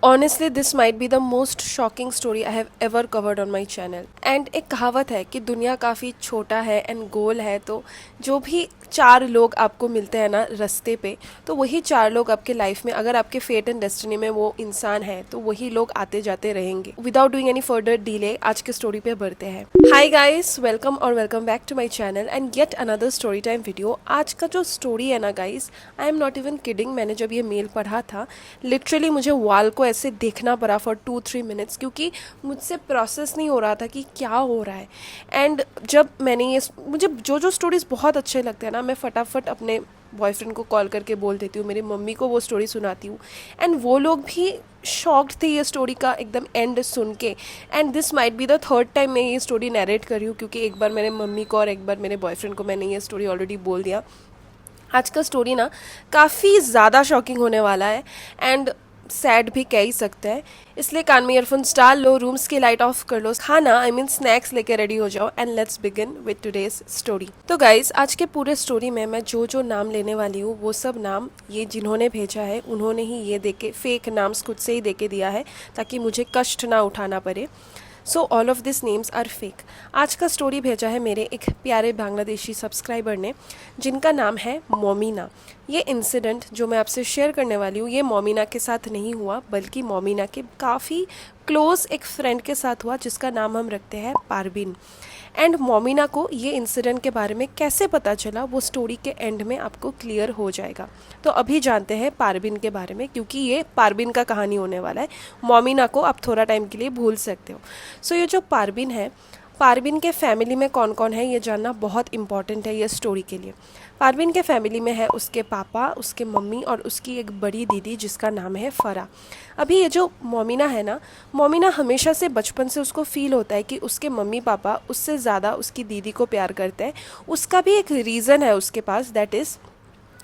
Honestly, this might be the most shocking story I have ever covered on my channel. And एक कहावत है कि दुनिया काफ़ी छोटा है एंड गोल है, तो जो भी चार लोग आपको मिलते हैं ना रास्ते पे, तो वही चार लोग आपके लाइफ में, अगर आपके फेट एंड डेस्टिनी में वो इंसान है तो वही लोग आते जाते रहेंगे। Without doing any further delay आज के स्टोरी पे बढ़ते हैं। हाय गाइस, वेलकम और welcome back to my channel and yet another story time video. आज का जो स्टोरी है ना guys, I am not even kidding, मैंने जब ये मेल पढ़ा था लिटरली मुझे वॉल को ऐसे देखना पड़ा फॉर 2-3 मिनट्स, क्योंकि मुझसे प्रोसेस नहीं हो रहा था कि क्या हो रहा है। एंड जब मैंने ये, मुझे जो जो स्टोरीज़ बहुत अच्छे लगते हैं ना, मैं फटाफट अपने बॉयफ्रेंड को कॉल करके बोल देती हूँ, मेरी मम्मी को वो स्टोरी सुनाती हूँ एंड वो लोग भी शॉक्ड थे ये स्टोरी का एकदम एंड सुन के। And this might be the third time मैं ये स्टोरी नरेट कर रही हूँ, क्योंकि एक बार मेरे मम्मी को और एक बार मेरे बॉयफ्रेंड को मैंने ये स्टोरी ऑलरेडी बोल दिया। आज का स्टोरी ना काफ़ी ज़्यादा शॉकिंग होने वाला है एंड सैड भी कह ही सकते हैं, इसलिए कान में ईयरफोन्स डाल लो, रूम्स की लाइट ऑफ कर लो, खाना आई मीन स्नैक्स लेके रेडी हो जाओ and let's begin with today's story. तो गाइज, आज के पूरे स्टोरी में मैं जो जो नाम लेने वाली हूँ वो सब नाम ये जिन्होंने भेजा है उन्होंने ही ये देके फेक नाम्स खुद से ही देके दिया है ताकि मुझे कष्ट ना उठाना पड़े। So all of this names are fake. आज का स्टोरी भेजा है मेरे एक प्यारे बांग्लादेशी सब्सक्राइबर ने, जिनका नाम है मोमिना। ये इंसिडेंट जो मैं आपसे शेयर करने वाली हूँ ये मोमिना के साथ नहीं हुआ, बल्कि मोमिना के काफ़ी क्लोज एक फ्रेंड के साथ हुआ जिसका नाम हम रखते हैं पारबीन। एंड मोमिना को ये इंसिडेंट के बारे में कैसे पता चला वो स्टोरी के एंड में आपको क्लियर हो जाएगा। तो अभी जानते हैं पारबीन के बारे में, क्योंकि ये पारबीन का कहानी होने वाला है। मोमिना को आप थोड़ा टाइम के लिए भूल सकते हो। सो ये जो पारबीन है, पारबीन के फैमिली में कौन कौन है ये जानना बहुत इंपॉर्टेंट है ये स्टोरी के लिए। पारबीन के फैमिली में है उसके पापा, उसके मम्मी और उसकी एक बड़ी दीदी जिसका नाम है फ़रा। अभी ये जो मोमिना है ना, मोमिना हमेशा से बचपन से उसको फील होता है कि उसके मम्मी पापा उससे ज़्यादा उसकी दीदी को प्यार करते हैं। उसका भी एक रीज़न है उसके पास, दैट इज़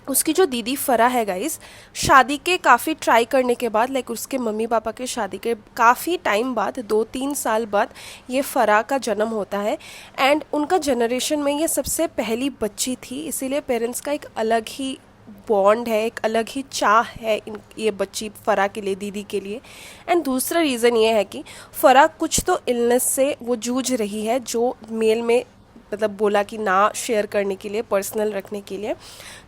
उसकी जो दीदी फ़रा है गाइस, शादी के काफ़ी ट्राई करने के बाद, लाइक उसके मम्मी पापा के शादी के काफ़ी टाइम बाद, 2-3 साल बाद ये फ़रा का जन्म होता है। एंड उनका जनरेशन में ये सबसे पहली बच्ची थी, इसीलिए पेरेंट्स का एक अलग ही बॉन्ड है, एक अलग ही चाह है ये बच्ची फ़रा के लिए, दीदी के लिए। एंड दूसरा रीज़न ये है कि फ़रा कुछ तो इलनेस से वो जूझ रही है, जो मेल में मतलब बोला कि ना शेयर करने के लिए, पर्सनल रखने के लिए।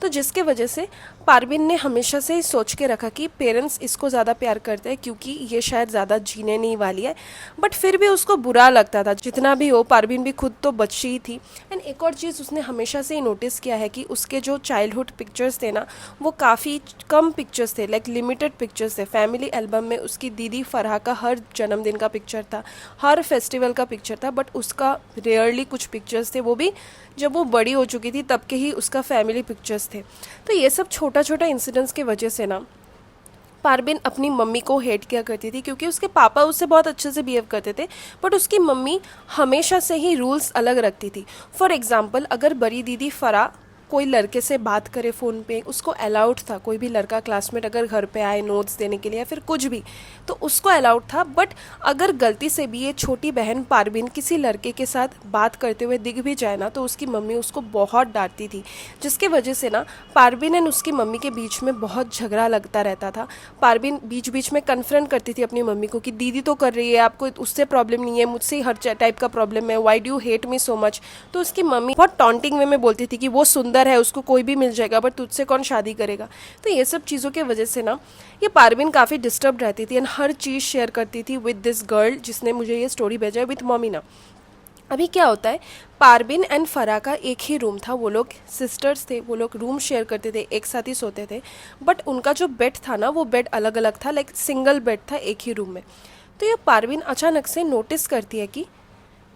तो जिसके वजह से पारबीन ने हमेशा से ही सोच के रखा कि पेरेंट्स इसको ज़्यादा प्यार करते हैं क्योंकि ये शायद ज़्यादा जीने नहीं वाली है। बट फिर भी उसको बुरा लगता था, जितना भी हो पारबीन भी खुद तो बच्ची ही थी। एंड एक और चीज़ उसने हमेशा से ही नोटिस किया है कि उसके जो चाइल्डहुड पिक्चर्स थे ना, वो काफ़ी कम पिक्चर्स थे, लाइक लिमिटेड पिक्चर्स थे। फैमिली एल्बम में उसकी दीदी फ़रहा का हर जन्मदिन का पिक्चर था, हर फेस्टिवल का पिक्चर था, बट उसका रेयरली कुछ पिक्चर्स थे, वो भी जब वो बड़ी हो चुकी थी तब के ही उसका फैमिली पिक्चर्स थे। तो ये सब छोटा छोटा इंसिडेंट्स की वजह से ना पारबीन अपनी मम्मी को हेट किया करती थी, क्योंकि उसके पापा उससे बहुत अच्छे से बिहेव करते थे, बट उसकी मम्मी हमेशा से ही रूल्स अलग रखती थी। फॉर एग्जांपल, अगर बड़ी दीदी फ़रा कोई लड़के से बात करे फ़ोन पे, उसको अलाउड था। कोई भी लड़का क्लासमेट अगर घर पे आए नोट्स देने के लिए या फिर कुछ भी, तो उसको अलाउड था। बट अगर गलती से भी ये छोटी बहन पारबीन किसी लड़के के साथ बात करते हुए दिख भी जाए ना, तो उसकी मम्मी उसको बहुत डांटती थी, जिसके वजह से ना पारबीन एंड उसकी मम्मी के बीच में बहुत झगड़ा लगता रहता था। पारबीन बीच बीच में कन्फ्रंट करती थी अपनी मम्मी को कि दीदी तो कर रही है, आपको उससे प्रॉब्लम नहीं है, मुझसे हर टाइप का प्रॉब्लम है, why do you hate me so much. तो उसकी मम्मी बहुत टॉन्टिंग वे में बोलती थी कि वो सुंदर है, उसको कोई भी मिल जाएगा, बट तुझसे कौन शादी करेगा। तो ये सब चीज़ों के वजह से ना ये पारबीन काफ़ी डिस्टर्ब रहती थी एंड हर चीज़ शेयर करती थी विद दिस गर्ल जिसने मुझे ये स्टोरी भेजा है, विद मोमिना। अभी क्या होता है, पारबीन एंड फ़रा का एक ही रूम था, वो लोग सिस्टर्स थे, वो लोग रूम शेयर करते थे, एक साथ ही सोते थे, बट उनका जो बेड था ना वो बेड अलग अलग था, लाइक सिंगल बेड था एक ही रूम में। तो ये पारबीन अचानक से नोटिस करती है कि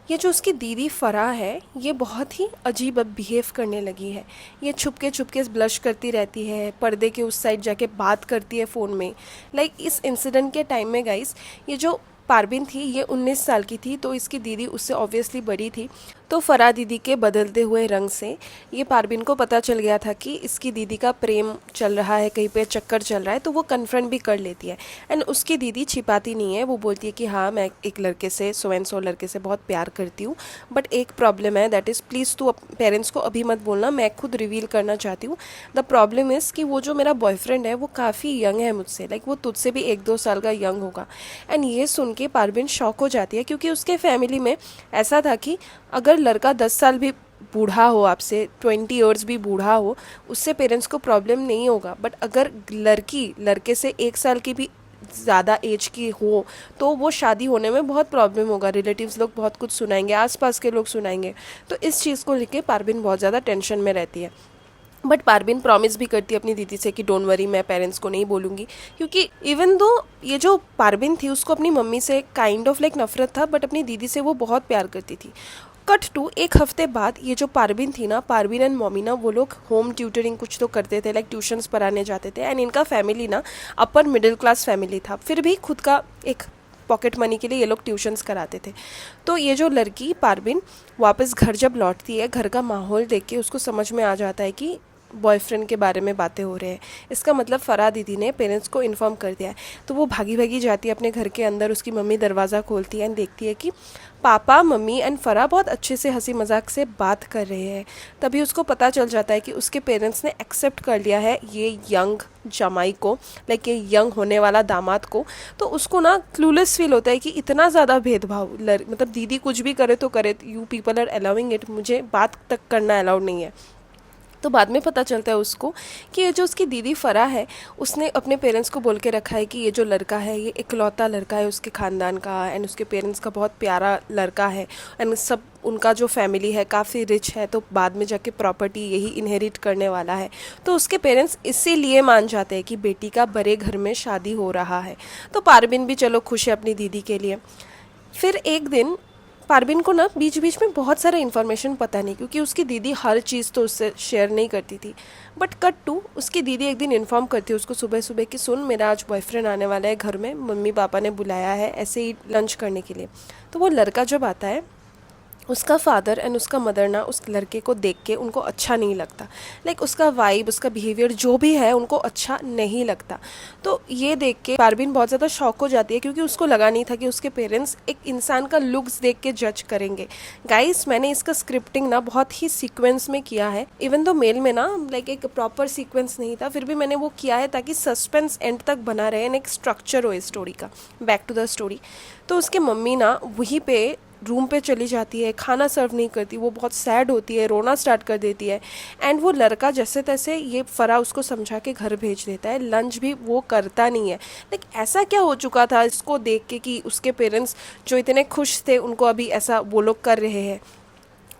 ये जो उसकी दीदी फ़रा है ये बहुत ही अजीब बिहेव करने लगी है। ये छुपके ब्लश करती रहती है, पर्दे के उस साइड जाके बात करती है फ़ोन में। लाइक इस इंसिडेंट के टाइम में गाइस, ये जो पारबीन थी ये 19 साल की थी, तो इसकी दीदी उससे ऑब्वियसली बड़ी थी। तो फराह दीदी के बदलते हुए रंग से ये पारबीन को पता चल गया था कि इसकी दीदी का प्रेम चल रहा है, कहीं पे चक्कर चल रहा है, तो वो कन्फ्रंट भी कर लेती है। एंड उसकी दीदी छिपाती नहीं है, वो बोलती है कि हाँ मैं एक लड़के से, सो एंड सो लड़के से बहुत प्यार करती हूँ, बट एक प्रॉब्लम है, दैट इज़ प्लीज़ तू पेरेंट्स को अभी मत बोलना, मैं खुद रिवील करना चाहती हूँ। द प्रॉब्लम इज़ कि वो जो मेरा बॉयफ्रेंड है वो काफ़ी यंग है मुझसे, लाइक वो तुझसे भी 1-2 साल का यंग होगा। एंड ये सुन के पारबीन शॉक हो जाती है, क्योंकि उसके फैमिली में ऐसा था कि अगर लड़का 10 साल भी बूढ़ा हो, आपसे 20 ईयर्स भी बूढ़ा हो, उससे पेरेंट्स को प्रॉब्लम नहीं होगा, बट अगर लड़की लड़के से 1 साल की भी ज़्यादा एज की हो तो वो शादी होने में बहुत प्रॉब्लम होगा, रिलेटिव्स लोग बहुत कुछ सुनाएंगे, आसपास के लोग सुनाएंगे। तो इस चीज़ को लेके पारबीन बहुत ज़्यादा टेंशन में रहती है। बट पारबीन प्रॉमिस भी करती है अपनी दीदी से कि डोंट वरी, मैं पेरेंट्स को नहीं बोलूँगी, क्योंकि इवन दो ये जो पारबीन थी उसको अपनी मम्मी से काइंड ऑफ लाइक नफरत था, बट अपनी दीदी से वो बहुत प्यार करती थी। कट टू 1 हफ्ते बाद ये जो पारबीन थी ना, पारबीन एंड मोमिना, वो लोग होम ट्यूटरिंग कुछ तो करते थे, लाइक ट्यूशन्स पढ़ाने जाते थे। एंड इनका फैमिली ना अपर मिडिल क्लास फैमिली था, फिर भी खुद का एक पॉकेट मनी के लिए ये लोग ट्यूशन्स कराते थे। तो ये जो लड़की पारबीन वापस घर जब लौटती है, घर का माहौल देख के उसको समझ में आ जाता है कि बॉयफ्रेंड के बारे में बातें हो रहे हैं, इसका मतलब फराह दीदी ने पेरेंट्स को इन्फॉर्म कर दिया है। तो वो भागी भागी जाती है अपने घर के अंदर, उसकी मम्मी दरवाज़ा खोलती है एंड देखती है कि पापा मम्मी एंड फराह बहुत अच्छे से हंसी मजाक से बात कर रहे हैं। तभी उसको पता चल जाता है कि उसके पेरेंट्स ने एक्सेप्ट कर लिया है ये यंग जमाई को, लाइक ये यंग होने वाला दामाद को। तो उसको ना क्लूलेस फील होता है कि इतना ज़्यादा भेदभाव, मतलब दीदी कुछ भी करे तो करे, you people are allowing it, मुझे बात तक करना अलाउड नहीं है। तो बाद में पता चलता है उसको कि ये जो उसकी दीदी फराह है उसने अपने पेरेंट्स को बोल के रखा है कि ये जो लड़का है ये इकलौता लड़का है उसके ख़ानदान का, एंड उसके पेरेंट्स का बहुत प्यारा लड़का है, एंड सब उनका जो फैमिली है काफ़ी रिच है, तो बाद में जाके प्रॉपर्टी यही इनहेरिट करने वाला है। तो उसके पेरेंट्स इसीलिए मान जाते हैं कि बेटी का बड़े घर में शादी हो रहा है। तो पारबीन भी चलो खुश है अपनी दीदी के लिए। फिर एक दिन पारबीन को ना बीच बीच में बहुत सारा इन्फॉर्मेशन पता नहीं, क्योंकि उसकी दीदी हर चीज़ तो उससे शेयर नहीं करती थी। बट कट टू उसकी दीदी एक दिन इन्फॉर्म करती है उसको सुबह सुबह कि सुन, मेरा आज बॉयफ्रेंड आने वाला है घर में, मम्मी पापा ने बुलाया है ऐसे ही लंच करने के लिए। तो वो लड़का जब आता है, उसका फादर एंड उसका मदर ना उस लड़के को देख के उनको अच्छा नहीं लगता, लाइक उसका वाइब, उसका बिहेवियर जो भी है उनको अच्छा नहीं लगता। तो ये देख के पारबीन बहुत ज़्यादा शॉक हो जाती है, क्योंकि उसको लगा नहीं था कि उसके पेरेंट्स एक इंसान का लुक्स देख के जज करेंगे। गाइस, मैंने इसका स्क्रिप्टिंग ना बहुत ही सीक्वेंस में किया है, इवन दो मेल में ना लाइक एक प्रॉपर सीक्वेंस नहीं था, फिर भी मैंने वो किया है ताकि सस्पेंस एंड तक बना रहे एंड एक स्ट्रक्चर हो इस स्टोरी का। Back to the story. तो उसके मम्मी ना वहीं पे रूम पे चली जाती है, खाना सर्व नहीं करती, वो बहुत सैड होती है, रोना स्टार्ट कर देती है। एंड वो लड़का जैसे तैसे ये फराह उसको समझा के घर भेज देता है, लंच भी वो करता नहीं है। लाइक ऐसा क्या हो चुका था इसको देख के कि उसके पेरेंट्स जो इतने खुश थे उनको अभी ऐसा वो लोग कर रहे हैं।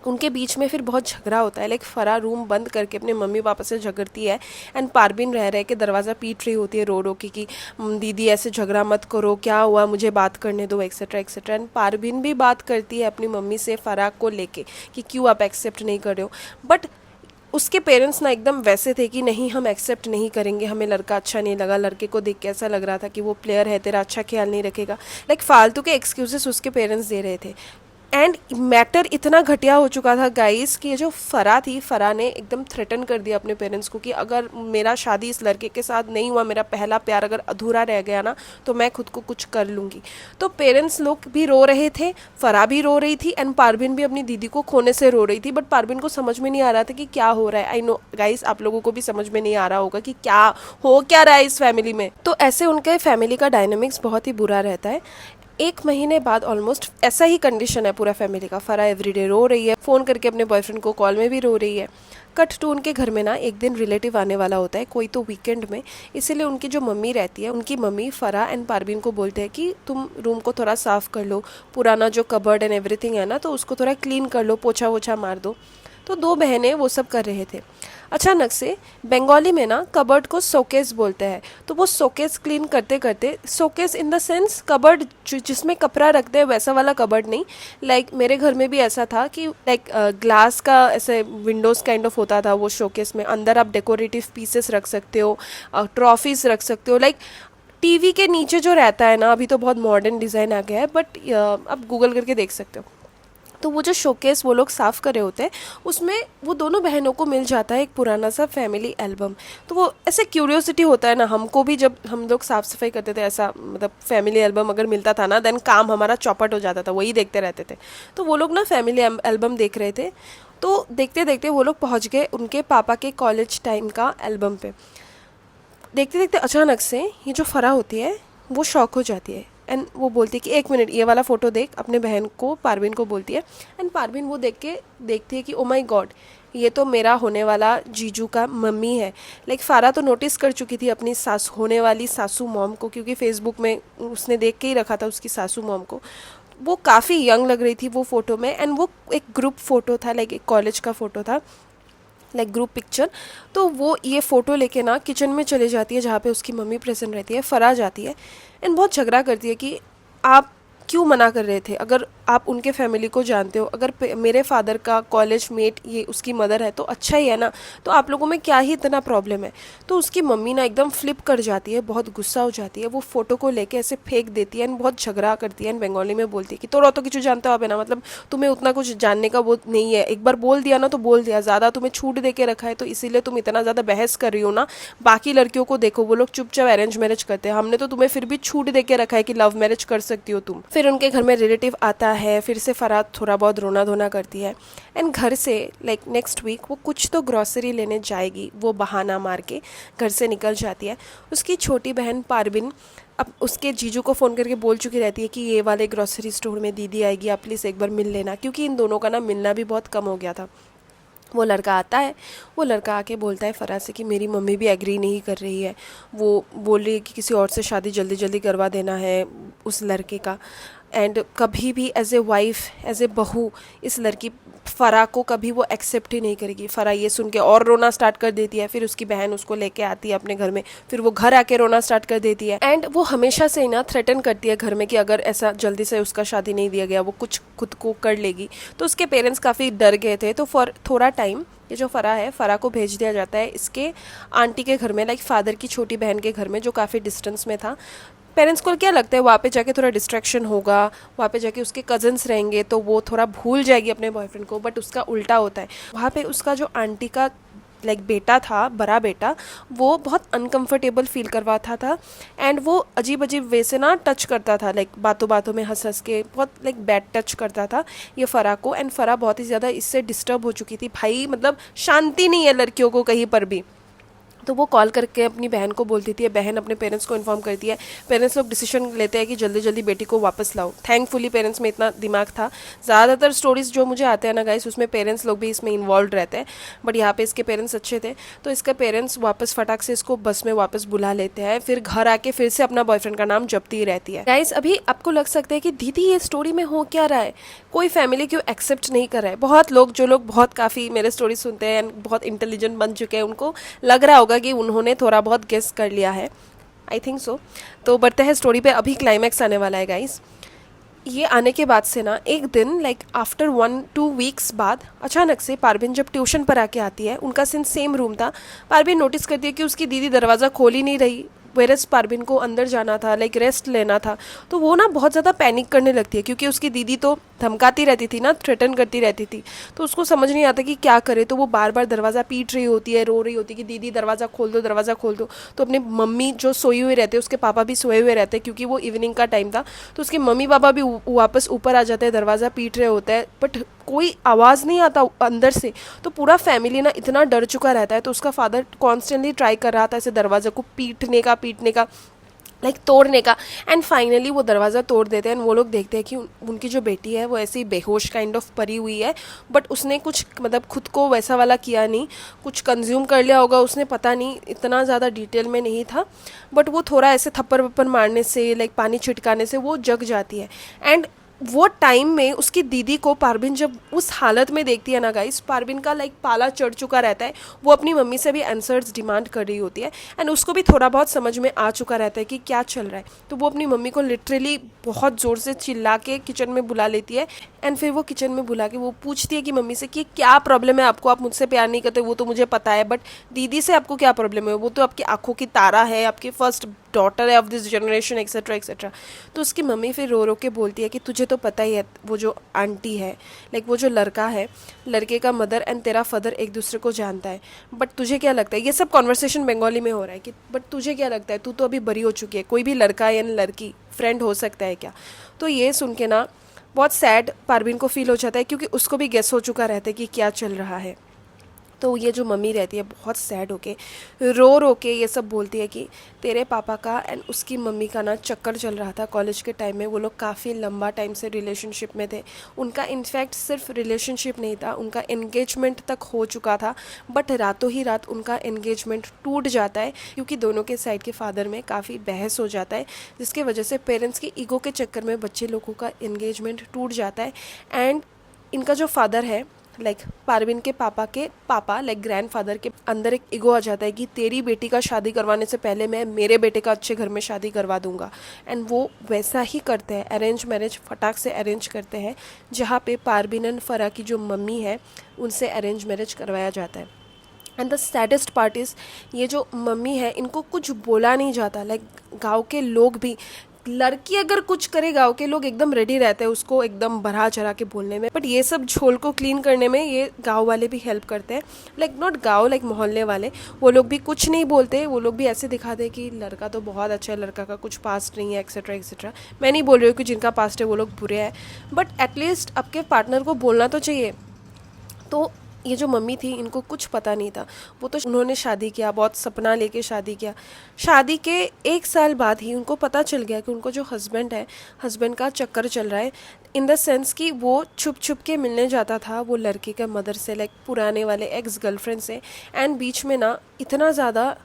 उनके बीच में फिर बहुत झगड़ा होता है, लाइक फराह रूम बंद करके अपने मम्मी पापा से झगड़ती है, एंड पारबीन रह रहे के दरवाज़ा पीट रही होती है रो रो के कि दीदी ऐसे झगड़ा मत करो, क्या हुआ, मुझे बात करने दो, एक्सेट्रा एक्सेट्रा। एंड पारबीन भी बात करती है अपनी मम्मी से फराह को लेके कि क्यों आप एक्सेप्ट नहीं कर रहे हो। बट उसके पेरेंट्स ना एकदम वैसे थे कि नहीं, हम एक्सेप्ट नहीं करेंगे, हमें लड़का अच्छा नहीं लगा, लड़के को देख के ऐसा लग रहा था कि वो प्लेयर है, तेरा अच्छा ख्याल नहीं रखेगा, लाइक फालतू के एक्सक्यूजेस उसके पेरेंट्स दे रहे थे। एंड मैटर इतना घटिया हो चुका था गाइस कि ये जो फराह थी, फराह ने एकदम थ्रेटन कर दिया अपने पेरेंट्स को कि अगर मेरा शादी इस लड़के के साथ नहीं हुआ, मेरा पहला प्यार अगर अधूरा रह गया ना, तो मैं खुद को कुछ कर लूँगी। तो पेरेंट्स लोग भी रो रहे थे, फराह भी रो रही थी, एंड पारबीन भी अपनी दीदी को खोने से रो रही थी। बट पारबीन को समझ में नहीं आ रहा था कि क्या हो रहा है। आई नो गाइस, आप लोगों को भी समझ में नहीं आ रहा होगा कि क्या हो क्या रहा है इस फैमिली में। तो ऐसे उनके फैमिली का डायनेमिक्स बहुत ही बुरा रहता है। 1 महीने बाद ऑलमोस्ट ऐसा ही कंडीशन है पूरा फैमिली का। फराह एवरीडे रो रही है, फ़ोन करके अपने बॉयफ्रेंड को कॉल में भी रो रही है। कट टू उनके घर में ना एक दिन रिलेटिव आने वाला होता है, कोई तो वीकेंड में, इसीलिए उनकी जो मम्मी रहती है, उनकी मम्मी फराह एंड पारबीन को बोलते हैं कि तुम रूम को थोड़ा साफ़ कर लो, पुराना जो कबर्ड एंड एवरीथिंग है ना, तो उसको थोड़ा क्लीन कर लो, पोछा वोछा मार दो। तो 2 बहनें वो सब कर रहे थे। अचानक से बंगाली में ना कबर्ड को शोकेस बोलते हैं, तो वो शोकेस क्लीन करते करते, showcase in the sense cupboard जिसमें कपड़ा रखते हैं वैसा वाला कबर्ड नहीं, लाइक मेरे घर में भी ऐसा था कि लाइक ग्लास का ऐसे विंडोज़ काइंड ऑफ होता था वो शोकेस में, अंदर आप डेकोरेटिव पीसेस रख सकते हो, ट्रॉफीज़ रख सकते हो, लाइक टीवी के नीचे जो रहता है ना, अभी तो बहुत मॉडर्न डिज़ाइन आ गया है, बट आप गूगल करके देख सकते हो। तो वो जो शोकेस वो लोग साफ़ करे होते हैं, उसमें वो दोनों बहनों को मिल जाता है एक पुराना सा फैमिली एल्बम। तो वो ऐसे क्यूरियोसिटी होता है ना हमको भी, जब हम लोग साफ़ सफाई करते थे ऐसा मतलब फैमिली एल्बम अगर मिलता था ना, देन काम हमारा चौपट हो जाता था, वही देखते रहते थे। तो वो लोग ना फैमिली एल्बम देख रहे थे, तो देखते देखते वो लोग पहुँच गए उनके पापा के कॉलेज टाइम का एल्बम पे। देखते देखते अचानक से ये जो फ़रा होती है वो शॉक हो जाती है, एंड वो बोलती है कि एक मिनट ये वाला फ़ोटो देख, अपने बहन को पारवीन को बोलती है। एंड पारवीन वो देख के देखती है कि ओ माय गॉड, ये तो मेरा होने वाला जीजू का मम्मी है। लाइक फ़ारा तो नोटिस कर चुकी थी अपनी सास होने वाली सासू मॉम को, क्योंकि फेसबुक में उसने देख के ही रखा था उसकी सासू मॉम को। वो काफ़ी यंग लग रही थी वो फ़ोटो में, एंड वो एक ग्रुप फ़ोटो था, लाइक एक कॉलेज का फ़ोटो था, लाइक ग्रुप पिक्चर। तो वो ये फ़ोटो लेके ना किचन में चले जाती है जहाँ पे उसकी मम्मी प्रेजेंट रहती है। फ़रा जाती है एंड बहुत झगड़ा करती है कि आप क्यों मना कर रहे थे, अगर आप उनके फैमिली को जानते हो, अगर मेरे फादर का कॉलेज मेट ये उसकी मदर है तो अच्छा ही है ना, तो आप लोगों में क्या ही इतना प्रॉब्लम है। तो उसकी मम्मी ना एकदम फ्लिप कर जाती है, बहुत गुस्सा हो जाती है, वो फ़ोटो को लेके ऐसे फेंक देती है एंड बहुत झगड़ा करती है एंड बंगाली में बोलती है कि तो तो कुछ जानते हो आप है ना, मतलब तुम्हें उतना कुछ जानने का वो नहीं है, एक बार बोल दिया ना तो बोल दिया, ज़्यादा तुम्हें छूट दे के रखा है तो इसीलिए तुम इतना ज़्यादा बहस कर रही हो ना। बाकी लड़कियों को देखो, वो लोग चुपचाप अरेंज मैरिज करते हैं, हमने तो तुम्हें फिर भी छूट दे के रखा है कि लव मैरिज कर सकती हो तुम। फिर उनके घर में रिलेटिव आता है, फिर से फ़रा थोड़ा बहुत रोना धोना करती है एंड घर से लाइक नेक्स्ट वीक वो कुछ तो ग्रॉसरी लेने जाएगी, वो बहाना मार के घर से निकल जाती है। उसकी छोटी बहन पारवीन अब उसके जीजू को फ़ोन करके बोल चुकी रहती है कि ये वाले ग्रॉसरी स्टोर में दीदी आएगी, आप प्लीज़ एक बार मिल लेना, क्योंकि इन दोनों का ना मिलना भी बहुत कम हो गया था। वो लड़का आता है, वो लड़का आके बोलता है फ़रा से कि मेरी मम्मी भी एग्री नहीं कर रही है, वो बोल रही है कि किसी और से शादी जल्दी जल्दी करवा देना है उस लड़के का, एंड कभी भी as a wife as a बहू इस लड़की फ़रा को कभी वो एक्सेप्ट ही नहीं करेगी। फ़रा ये सुन के और रोना स्टार्ट कर देती है, फिर उसकी बहन उसको लेके आती है अपने घर में, फिर वो घर आके रोना स्टार्ट कर देती है एंड वो हमेशा से ही ना थ्रेटन करती है घर में कि अगर ऐसा जल्दी से उसका शादी नहीं दिया गया वो कुछ खुद को कर लेगी। तो उसके पेरेंट्स काफ़ी डर गए थे, तो फॉर थोड़ा टाइम ये जो फ़रा है, फ़रा को भेज दिया जाता है इसके आंटी के घर में, लाइक फादर की छोटी बहन के घर में, जो काफ़ी डिस्टेंस में था। पेरेंट्स को क्या लगता है वहाँ पे जाके थोड़ा डिस्ट्रैक्शन होगा, वहाँ पे जाके उसके कजन्स रहेंगे तो वो थोड़ा भूल जाएगी अपने बॉयफ्रेंड को, बट उसका उल्टा होता है। वहाँ पे उसका जो आंटी का लाइक बेटा था, बड़ा बेटा, वो बहुत अनकंफर्टेबल फील करवाता था एंड वो अजीब अजीब वे से ना टच करता था, लाइक बातों बातों में हंस हंस के बहुत लाइक बैड टच करता था ये फ़रा को। एंड फ़रा बहुत ही ज़्यादा इससे डिस्टर्ब हो चुकी थी, भाई मतलब शांति नहीं है लड़कियों को कहीं पर भी। तो वो कॉल करके अपनी बहन को बोल देती है, बहन अपने पेरेंट्स को इन्फॉर्म करती है, पेरेंट्स लोग डिसीजन लेते हैं कि जल्दी जल्दी बेटी को वापस लाओ। थैंकफुली पेरेंट्स में इतना दिमाग था। ज़्यादातर स्टोरीज़ जो मुझे आते हैं ना गाइस, उसमें पेरेंट्स लोग भी इसमें इन्वॉल्व रहते हैं, बट यहाँ पे इसके पेरेंट्स अच्छे थे, तो इसके पेरेंट्स वापस फटाक से इसको बस में वापस बुला लेते हैं, फिर घर आके फिर से अपना बॉयफ्रेंड का नाम जपती रहती है। गाइस अभी आपको लग सकता है कि दीदी ये स्टोरी में हो क्या रहा है, कोई फैमिली क्यों एक्सेप्ट नहीं कर रहा है। बहुत लोग जो लोग बहुत काफ़ी मेरे स्टोरी सुनते हैं एंड बहुत इंटेलिजेंट बन चुके हैं, उनको लग रहा होगा कि उन्होंने थोड़ा बहुत गेस कर लिया है, आई थिंक सो। तो बढ़ते हैं स्टोरी पे, अभी क्लाइमैक्स आने वाला है गाइस। ये आने के बाद से ना एक दिन लाइक आफ्टर 1-2 वीक्स बाद अचानक से पारवीन जब ट्यूशन पर आके आती है, उनका सिंस सेम रूम था, पारवीन नोटिस करती है कि उसकी दीदी दरवाज़ा खोल ही नहीं रही, वेरस पारवीन को अंदर जाना था, लाइक रेस्ट लेना था। तो वो ना बहुत ज़्यादा पैनिक करने लगती है, क्योंकि उसकी दीदी तो धमकाती रहती थी ना, थ्रेटन करती रहती थी, तो उसको समझ नहीं आता कि क्या करे। तो वो बार बार दरवाज़ा पीट रही होती है, रो रही होती है कि दीदी दरवाज़ा खोल दो, दरवाज़ा खोल दो। तो अपनी मम्मी जो सोई हुए रहते, उसके पापा भी सोए हुए रहते, क्योंकि वो इवनिंग का टाइम था, तो उसके मम्मी पापा भी वापस ऊपर आ जाते हैं, दरवाज़ा पीट रहे होते हैं, बट कोई आवाज़ नहीं आता अंदर से। तो पूरा फैमिली ना इतना डर चुका रहता है। तो उसका फादर कॉन्स्टेंटली ट्राई कर रहा था ऐसे दरवाज़े को पीटने का लाइक तोड़ने का, एंड फाइनली वो दरवाज़ा तोड़ देते हैं। एंड वो लोग देखते हैं कि उनकी जो बेटी है वो ऐसी बेहोश काइंड ऑफ पड़ी हुई है, बट उसने कुछ मतलब खुद को वैसा वाला किया नहीं, कुछ कंज्यूम कर लिया होगा उसने, पता नहीं, इतना ज़्यादा डिटेल में नहीं था, बट वो थोड़ा ऐसे थप्पड़ वप्पड़ मारने से, लाइक पानी छिटकाने से वो जग जाती है। एंड वो टाइम में उसकी दीदी को पारवीन जब उस हालत में देखती है ना गाइस, पारवीन का लाइक पाला चढ़ चुका रहता है, वो अपनी मम्मी से भी आंसर्स डिमांड कर रही होती है, एंड उसको भी थोड़ा बहुत समझ में आ चुका रहता है कि क्या चल रहा है। तो वो अपनी मम्मी को लिटरली बहुत ज़ोर से चिल्ला के किचन में बुला लेती है, एंड फिर वो किचन में बुला के वो पूछती है कि मम्मी से कि क्या प्रॉब्लम है आपको, आप मुझसे प्यार नहीं करते, वो तो मुझे पता है, बट दीदी से आपको क्या प्रॉब्लम है, वो तो आपकी आंखों की तारा है, आपके फर्स्ट डॉटर है of this generation etcetera etcetera. तो उसकी मम्मी फिर रो रो के बोलती है कि तुझे तो पता ही है, वो जो आंटी है, लाइक वो जो लड़का है, लड़के का मदर एंड तेरा फादर एक दूसरे को जानता है, बट तुझे क्या लगता है, ये सब कॉन्वर्सेशन बंगाली में हो रहा है कि बट तुझे क्या लगता है, तू तो अभी बड़ी हो चुकी है, कोई भी लड़का या लड़की फ्रेंड हो सकता है क्या। तो ये सुन के ना बहुत सैड पारवीन को फील हो जाता है, क्योंकि उसको भी गेस हो चुका रहता है कि क्या चल रहा है। तो ये जो मम्मी रहती है बहुत सैड होके रो रो के ये सब बोलती है कि तेरे पापा का एंड उसकी मम्मी का ना चक्कर चल रहा था कॉलेज के टाइम में। वो लोग काफ़ी लंबा टाइम से रिलेशनशिप में थे। उनका इनफैक्ट सिर्फ रिलेशनशिप नहीं था, उनका एंगेजमेंट तक हो चुका था, बट रातों ही रात उनका एंगेजमेंट टूट जाता है, क्योंकि दोनों के साइड के फादर में काफ़ी बहस हो जाता है, जिसके वजह से पेरेंट्स की ईगो के चक्कर में बच्चे लोगों का एंगेजमेंट टूट जाता है। एंड इनका जो फादर है, लाइक पारवीन के पापा लाइक ग्रैंडफादर के अंदर एक ईगो आ जाता है कि तेरी बेटी का शादी करवाने से पहले मैं मेरे बेटे का अच्छे घर में शादी करवा दूंगा। एंड वो वैसा ही करते हैं, अरेंज मैरिज फटाक से अरेंज करते हैं, जहाँ पे पारवीन एंड फरा की जो मम्मी है उनसे अरेंज मैरिज करवाया जाता है। And the saddest part is ये जो मम्मी है इनको कुछ बोला नहीं जाता। लाइक गांव के लोग भी, लड़की अगर कुछ करे गांव के लोग एकदम रेडी रहते हैं उसको एकदम बढ़ा चढ़ा के बोलने में, बट ये सब झोल को क्लीन करने में ये गांव वाले भी हेल्प करते हैं। लाइक नॉट गांव, लाइक मोहल्ले वाले, वो लोग भी कुछ नहीं बोलते, वो लोग भी ऐसे दिखाते हैं कि लड़का तो बहुत अच्छा है, लड़का का कुछ पास्ट नहीं है एक्सेट्रा एक्सेट्रा। मैं नहीं बोल रही हूँ कि जिनका पास्ट है वो लोग बुरे हैं, बट एटलीस्ट आपके पार्टनर को बोलना तो चाहिए। तो ये जो मम्मी थी इनको कुछ पता नहीं था, वो तो उन्होंने शादी किया, बहुत सपना लेके शादी किया। शादी के 1 साल बाद ही उनको पता चल गया कि उनको जो हस्बैंड है, हस्बैंड का चक्कर चल रहा है, इन द सेंस कि वो छुप छुप के मिलने जाता था वो लड़के के मदर से, लाइक पुराने वाले एक्स गर्लफ्रेंड से। एंड बीच में ना इतना ज़्यादा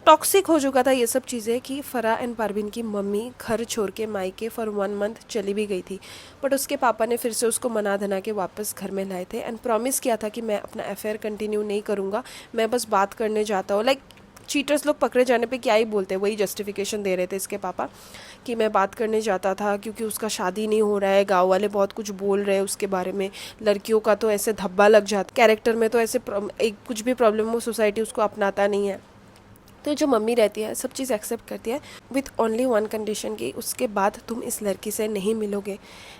टॉक्सिक हो चुका था ये सब चीज़ें कि फरा एंड पारवीन की मम्मी घर छोड़ के मायके फॉर 1 मंथ चली भी गई थी, बट उसके पापा ने फिर से उसको मना धना के वापस घर में लाए थे एंड प्रॉमिस किया था कि मैं अपना अफेयर कंटिन्यू नहीं करूँगा, मैं बस बात करने जाता हूँ। लाइक चीटर्स लोग पकड़े जाने पे क्या ही बोलते हैं, वही जस्टिफिकेशन दे रहे थे इसके पापा कि मैं बात करने जाता था क्योंकि उसका शादी नहीं हो रहा है, गांव वाले बहुत कुछ बोल रहे हैं उसके बारे में, लड़कियों का तो ऐसे धब्बा लग जाता, कैरेक्टर में तो ऐसे एक कुछ भी प्रॉब्लम हो सोसाइटी उसको अपनाता नहीं है। तो जो मम्मी रहती है सब चीज़ एक्सेप्ट करती है विथ ओनली वन कंडीशन कि उसके बाद तुम इस लड़की से नहीं मिलोगे।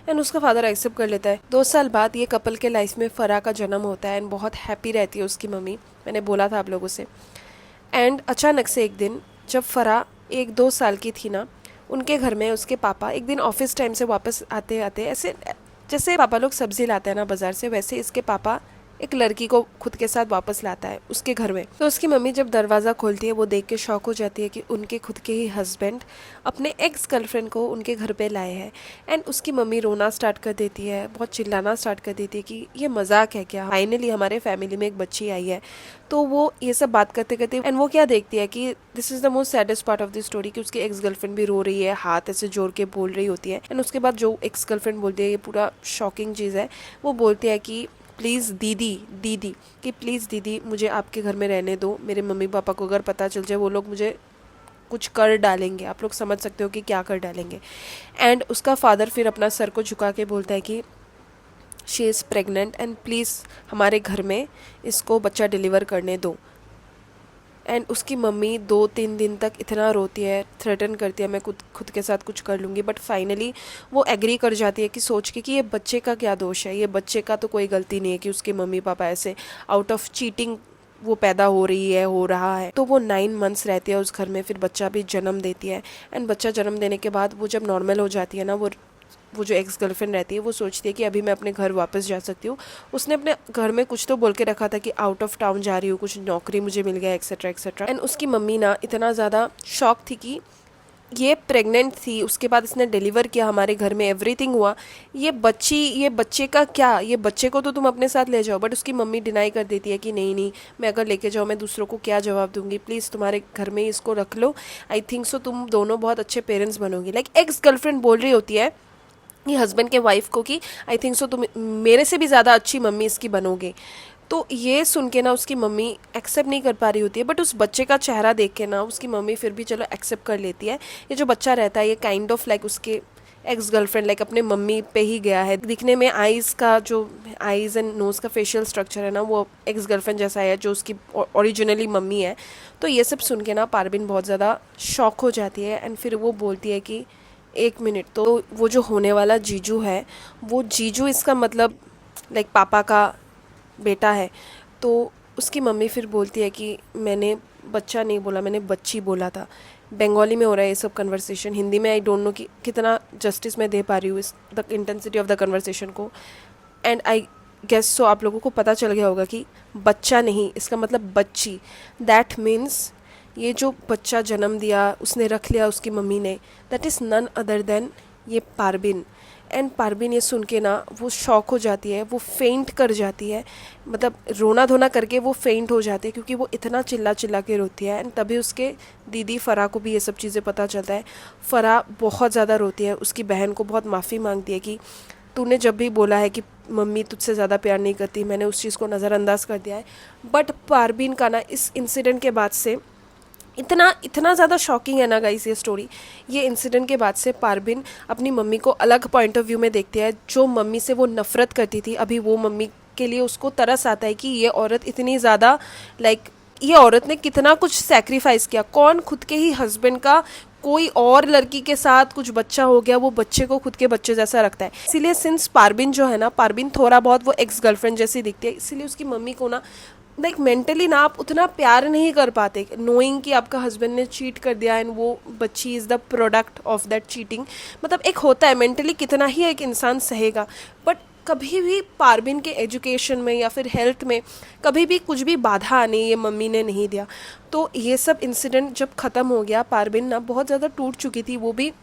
एंड उसका फादर एक्सेप्ट कर लेता है। 2 साल बाद ये कपल के लाइफ में फरा का जन्म होता है एंड बहुत हैप्पी रहती है उसकी मम्मी, मैंने बोला था आप लोगों से। एंड अचानक से एक दिन जब फरा 1-2 साल की थी ना, उनके घर में उसके पापा एक दिन ऑफिस टाइम से वापस आते आते ऐसे, जैसे पापा लोग सब्जी लाते हैं ना बाजार से, वैसे इसके पापा एक लड़की को खुद के साथ वापस लाता है उसके घर में। तो उसकी मम्मी जब दरवाज़ा खोलती है वो देख के शॉक हो जाती है कि उनके खुद के ही हस्बैंड अपने एक्स गर्लफ्रेंड को उनके घर पे लाए हैं। एंड उसकी मम्मी रोना स्टार्ट कर देती है, बहुत चिल्लाना स्टार्ट कर देती है कि ये मजाक है क्या, फाइनली हमारे फैमिली में एक बच्ची आई है। तो वो ये सब बात करते करते एंड वो क्या देखती है कि this is the most saddest part of the story कि उसकी एक्स गर्लफ्रेंड भी रो रही है, हाथ ऐसे जोड़ के बोल रही होती है। एंड उसके बाद जो एक्स गर्लफ्रेंड बोलती है, ये पूरा शॉकिंग चीज़ है, वो बोलती है कि प्लीज़ दीदी कि प्लीज़ दीदी मुझे आपके घर में रहने दो, मेरे मम्मी पापा को अगर पता चल जाए वो लोग मुझे कुछ कर डालेंगे, आप लोग समझ सकते हो कि क्या कर डालेंगे। एंड उसका फादर फिर अपना सर को झुका के बोलता है कि she is pregnant and please हमारे घर में इसको बच्चा डिलीवर करने दो। एंड उसकी मम्मी 2-3 दिन तक इतना रोती है, थ्रेटन करती है मैं खुद के साथ कुछ कर लूँगी, बट फाइनली वो एग्री कर जाती है कि सोच के कि ये बच्चे का क्या दोष है, ये बच्चे का तो कोई गलती नहीं है कि उसके मम्मी पापा ऐसे आउट ऑफ चीटिंग वो पैदा हो रही है, हो रहा है। तो वो 9 मंथ्स रहती है उस घर में, फिर बच्चा भी जन्म देती है। एंड बच्चा जन्म देने के बाद वो जब नॉर्मल हो जाती है ना, वो जो एक्स गर्लफ्रेंड रहती है वो सोचती है कि अभी मैं अपने घर वापस जा सकती हूँ। उसने अपने घर में कुछ तो बोल के रखा था कि आउट ऑफ टाउन जा रही हूँ, कुछ नौकरी मुझे मिल गया एक्सेट्रा एक्सेट्रा। एंड उसकी मम्मी ना इतना ज़्यादा शॉक थी कि ये प्रेग्नेंट थी, उसके बाद इसने डिलीवर किया, हमारे घर में एवरीथिंग हुआ, ये बच्चे का क्या, ये बच्चे को तो तुम अपने साथ ले जाओ। बट उसकी मम्मी डिनाई कर देती है कि नहीं मैं अगर लेके जाऊँ मैं दूसरों को क्या जवाब दूंगी, प्लीज़ तुम्हारे घर में इसको रख लो, आई थिंक सो तुम दोनों बहुत अच्छे पेरेंट्स बनोगी। लाइक एक्स गर्लफ्रेंड बोल रही होती है ये हस्बैंड के वाइफ को कि आई थिंक सो तुम मेरे से भी ज़्यादा अच्छी मम्मी इसकी बनोगे। तो ये सुन के ना उसकी मम्मी एक्सेप्ट नहीं कर पा रही होती है, बट उस बच्चे का चेहरा देख के ना उसकी मम्मी फिर भी चलो एक्सेप्ट कर लेती है। ये जो बच्चा रहता है ये काइंड ऑफ लाइक उसके एक्स गर्लफ्रेंड लाइक अपने मम्मी पे ही गया है। दिखने में आईज़ का जो आईज़ एंड नोज़ का फेशियल स्ट्रक्चर है ना वो एक्स गर्लफ्रेंड जैसा है जो उसकी ओरिजिनली मम्मी है। तो ये सब सुन के ना पारबीन बहुत ज़्यादा शॉक हो जाती है एंड फिर वो बोलती है कि एक मिनट, तो वो जो होने वाला जीजू है वो जीजू इसका मतलब लाइक पापा का बेटा है। तो उसकी मम्मी फिर बोलती है कि मैंने बच्चा नहीं बोला, मैंने बच्ची बोला था। बंगाली में हो रहा है ये सब कन्वर्सेशन, हिंदी में आई डोंट नो कि कितना जस्टिस मैं दे पा रही हूँ इस the intensity of the conversation को। एंड आई गेस सो आप लोगों को पता चल गया होगा कि बच्चा नहीं, इसका मतलब बच्ची। दैट मीन्स ये जो बच्चा जन्म दिया, उसने रख लिया उसकी मम्मी ने, that is none other than ये पारबीन। एंड पारबीन ये सुन के ना वो शॉक हो जाती है, वो फेंट कर जाती है, मतलब रोना धोना करके वो फेंट हो जाती है क्योंकि वो इतना चिल्ला चिल्ला के रोती है। एंड तभी उसके दीदी फ़रा को भी ये सब चीज़ें पता चलता है। फ़रा बहुत ज़्यादा रोती है, उसकी बहन को बहुत माफ़ी मांगती है कि तूने जब भी बोला है कि मम्मी तुझसे ज़्यादा प्यार नहीं करती, मैंने उस चीज़ को नज़रअंदाज कर दिया है। बट पारबीन का ना इस इंसिडेंट के बाद से इतना इतना ज़्यादा शॉकिंग है ना गाइस ये स्टोरी। ये इंसिडेंट के बाद से पारबीन अपनी मम्मी को अलग पॉइंट ऑफ व्यू में देखते हैं। जो मम्मी से वो नफ़रत करती थी, अभी वो मम्मी के लिए उसको तरस आता है कि ये औरत इतनी ज़्यादा लाइक ये औरत ने कितना कुछ सेक्रीफाइस किया। कौन खुद के ही हस्बैंड का कोई और लड़की के साथ कुछ बच्चा हो गया, वो बच्चे को खुद के बच्चे जैसा रखता है। इसीलिए सिंस पारबीन जो है ना, पारबीन थोड़ा बहुत वो एक्स गर्लफ्रेंड जैसी दिखती है, इसीलिए उसकी मम्मी को ना लाइक मेंटली ना आप उतना प्यार नहीं कर पाते नोइंग कि आपका हस्बैंड ने चीट कर दिया एंड वो बच्ची is the product of that cheating. मतलब एक होता है मेंटली कितना ही एक इंसान सहेगा। बट कभी भी पारबीन के एजुकेशन में या फिर हेल्थ में कभी भी कुछ भी बाधा आने ये मम्मी ने नहीं दिया। तो ये सब इंसिडेंट जब ख़त्म हो गया, पारबीन ना बहुत ज़्यादा टूट चुकी थी, वो भी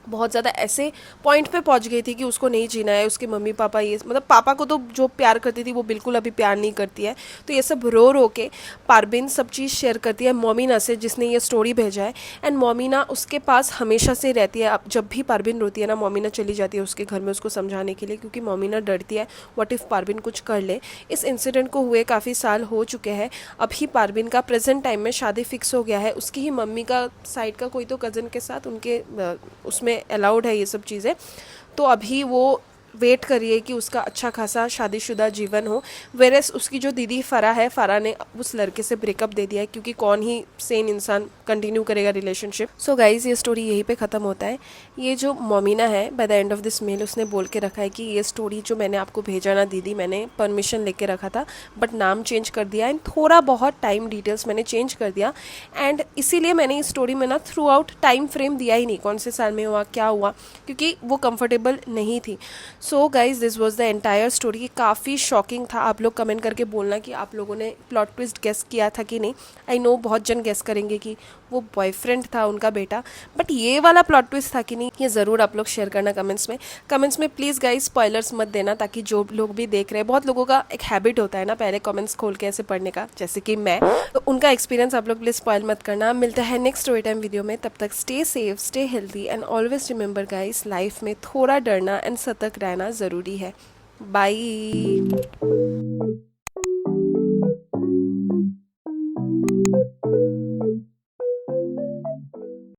बहुत ज़्यादा ऐसे पॉइंट पे पहुंच गई थी कि उसको नहीं जीना है। उसके मम्मी पापा ये मतलब पापा को तो जो प्यार करती थी वो बिल्कुल अभी प्यार नहीं करती है। तो ये सब रो रो के पारबीन सब चीज़ शेयर करती है मोमिना से, जिसने ये स्टोरी भेजा है। एंड मोमिना उसके पास हमेशा से रहती है। अब जब भी पारबीन रोती है ना, मोमिना चली जाती है उसके घर में उसको समझाने के लिए, क्योंकि मोमिना डरती है व्हाट इफ़ पारबीन कुछ कर ले। इस इंसिडेंट को हुए काफ़ी साल हो चुके हैं। अभी पारबीन का प्रेजेंट टाइम में शादी फिक्स हो गया है। उसकी ही मम्मी का साइड का कोई तो कज़न के साथ उनके उसमें अलाउड है ये सब चीज़ें। तो अभी वो वेट करिए कि उसका अच्छा खासा शादीशुदा जीवन हो। वेरेस उसकी जो दीदी फ़रा है, फ़रा ने उस लड़के से ब्रेकअप दे दिया है क्योंकि कौन ही सेन इंसान कंटिन्यू करेगा रिलेशनशिप। सो गाइज़ ये स्टोरी यहीं पे ख़त्म होता है। ये जो मोमिना है by the end of this mail उसने बोल के रखा है कि ये स्टोरी जो मैंने आपको भेजा ना दीदी, मैंने परमिशन लेके रखा था बट नाम चेंज कर दिया एंड थोड़ा बहुत टाइम डिटेल्स मैंने चेंज कर दिया। एंड इसीलिए मैंने इस स्टोरी में ना थ्रू आउट टाइम फ्रेम दिया ही नहीं, कौन से साल में हुआ क्या हुआ, क्योंकि वो कंफर्टेबल नहीं थी। So guys this was the entire story. काफ़ी शॉकिंग था। आप लोग कमेंट करके बोलना कि आप लोगों ने प्लॉट ट्विस्ट गेस किया था कि नहीं। आई नो बहुत जन गेस करेंगे कि वो बॉयफ्रेंड था उनका बेटा, बट ये वाला प्लॉट ट्विस्ट था कि नहीं, ये ज़रूर आप लोग शेयर करना कमेंट्स में। प्लीज़ गाइज स्पॉयलर्स मत देना, ताकि जो लोग भी देख रहे हैं, बहुत लोगों का एक हैबिट होता है ना पहले कमेंट्स खोल के ऐसे पढ़ने का, जैसे कि मैं, तो उनका एक्सपीरियंस आप लोग प्लीज़ स्पॉयल मत करना। मिलता है नेक्स्ट स्टोरी टाइम वीडियो में, तब तक stay safe, stay healthy and always remember guys life में थोड़ा डरना एंड सतर्क रहना ज़रूरी है। बाय।